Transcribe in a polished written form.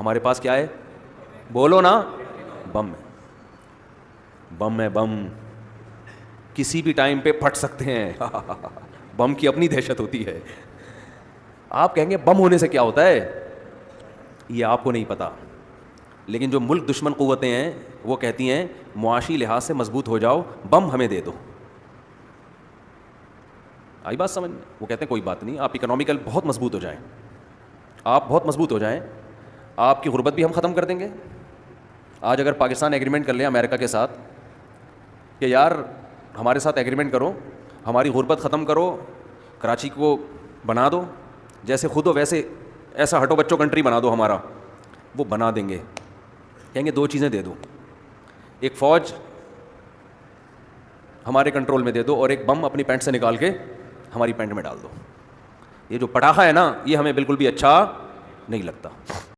हमारे पास क्या है? बोलो ना, बम है। बम है, बम किसी भी टाइम पे फट सकते हैं। बम की अपनी दहशत होती है। आप कहेंगे बम होने से क्या होता है, ये आपको नहीं पता, लेकिन जो मुल्क दुश्मन क़ुव्वतें हैं वो कहती हैं मुआशी लिहाज से मजबूत हो जाओ, बम हमें दे दो। आई बात समझ में? वो कहते हैं कोई बात नहीं, आप इकोनॉमिकल बहुत मजबूत हो जाएं, आप बहुत मजबूत हो जाएं, आपकी गुर्बत भी हम ख़त्म कर देंगे। आज अगर पाकिस्तान एग्रीमेंट कर ले अमेरिका के साथ कि यार हमारे साथ एग्रीमेंट करो, हमारी गुर्बत ख़त्म करो, कराची को बना दो जैसे खुद हो वैसे, ऐसा हटो बच्चों कंट्री बना दो हमारा, वो बना देंगे। कहेंगे दो चीज़ें दे दो, एक फ़ौज हमारे कंट्रोल में दे दो और एक बम अपनी पैंट से निकाल के हमारी पैंट में डाल दो। ये जो पटाखा है ना, ये हमें बिल्कुल भी अच्छा नहीं लगता।